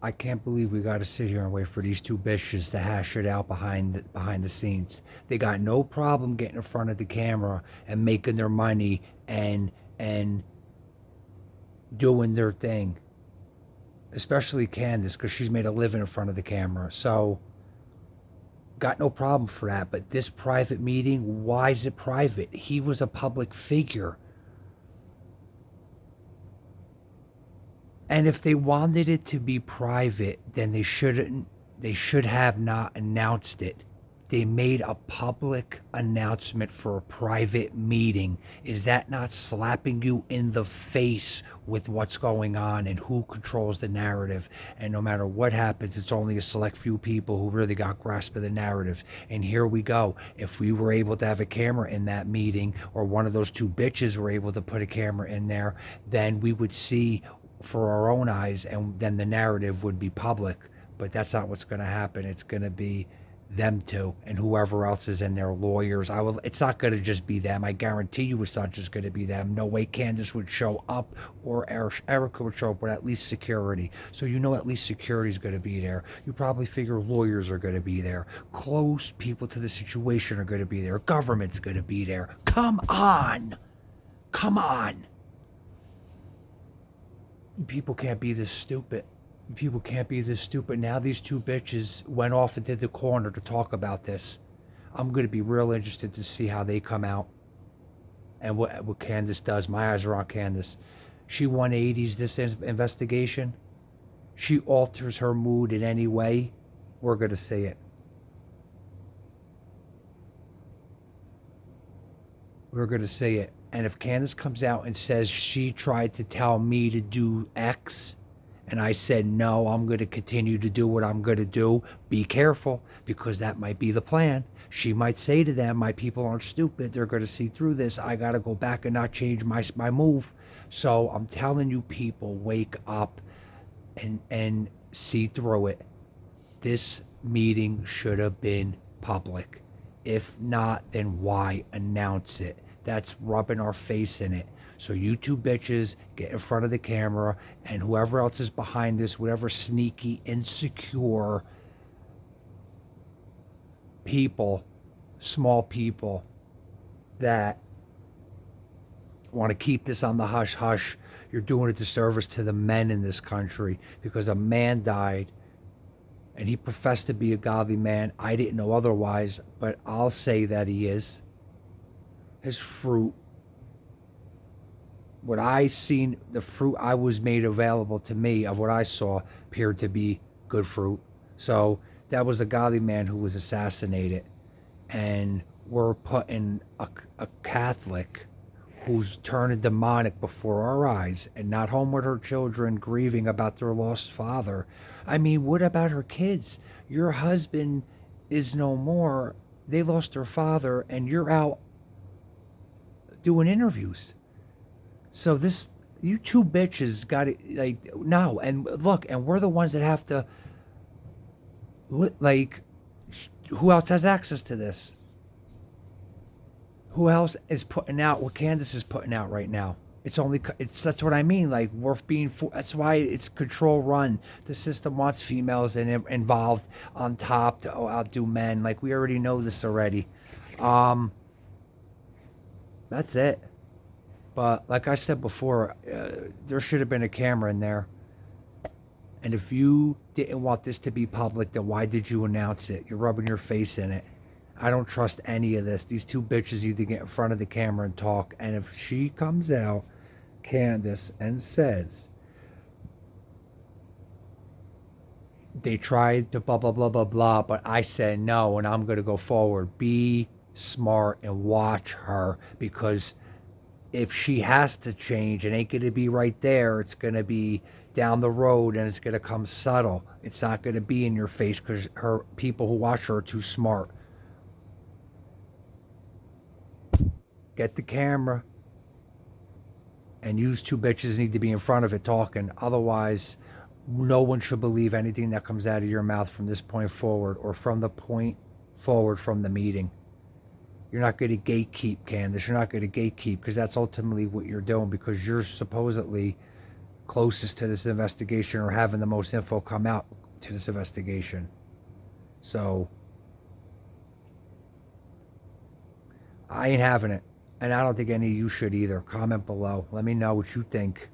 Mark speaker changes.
Speaker 1: I can't believe we got to sit here and wait for these two bitches to hash it out behind the scenes. They got no problem getting in front of the camera and making their money and doing their thing. Especially Candace, because she's made a living in front of the camera. So got no problem for that. But this private meeting, why is it private? He was a public figure. And if they wanted it to be private, then they should have not announced it. They made a public announcement for a private meeting. Is that not slapping you in the face with what's going on and who controls the narrative? And no matter what happens, it's only a select few people who really got grasp of the narrative. And here we go. If we were able to have a camera in that meeting, or one of those two bitches were able to put a camera in there, then we would see for our own eyes, and then the narrative would be public. But that's not what's going to happen. It's going to be them two and whoever else is in their lawyers. It's not going to just be them. I guarantee you it's not just going to be them. No way Candace would show up, or Erica would show up, but at least security. So you know at least security is going to be there. You probably figure lawyers are going to be there. Close people to the situation are going to be there. Government's going to be there. Come on. Come on. People can't be this stupid. People can't be this stupid. Now these two bitches went off into the corner to talk about this. I'm going to be real interested to see how they come out and what Candace does. My eyes are on Candace. She 180s this investigation. She alters her mood in any way. We're going to see it. We're going to see it. And if Candace comes out and says she tried to tell me to do X, and I said, no, I'm going to continue to do what I'm going to do, be careful, because that might be the plan. She might say to them, my people aren't stupid. They're going to see through this. I got to go back and not change my move. So I'm telling you, people, wake up and see through it. This meeting should have been public. If not, then why announce it? That's rubbing our face in it. So you two bitches get in front of the camera, and whoever else is behind this, whatever sneaky, insecure people, small people that want to keep this on the hush hush, you're doing a disservice to the men in this country, because a man died and he professed to be a godly man. I didn't know otherwise, but I'll say that he is. His fruit, what I seen, the fruit I was made available to me of what I saw appeared to be good fruit. So that was a godly man who was assassinated, and we're putting a Catholic who's turning demonic before our eyes and not home with her children grieving about their lost father. I mean, what about her kids? Your husband is no more. They lost their father, and you're out doing interviews. So this, you two bitches got it, like, no. And look, and we're the ones that have to, like, who else has access to this? Who else is putting out what Candace is putting out right now? That's what I mean. Like, we're being, that's why it's control run. The system wants females involved on top to outdo men. Like, we already know this already. That's it. But like I said before, there should have been a camera in there. And if you didn't want this to be public, then why did you announce it? You're rubbing your face in it. I don't trust any of this. These two bitches need to get in front of the camera and talk. And if she comes out, Candace, and says they tried to blah, blah, blah, blah, blah, but I said no, and I'm going to go forward, be smart and watch her, because if she has to change, it ain't going to be right there. It's going to be down the road, and it's going to come subtle. It's not going to be in your face, because her people who watch her are too smart. Get the camera, and use two bitches need to be in front of it talking. Otherwise, no one should believe anything that comes out of your mouth from this point forward, or from the point forward from the meeting. You're not going to gatekeep, Candace. You're not going to gatekeep, because that's ultimately what you're doing, because you're supposedly closest to this investigation or having the most info come out to this investigation. So I ain't having it. And I don't think any of you should either. Comment below. Let me know what you think.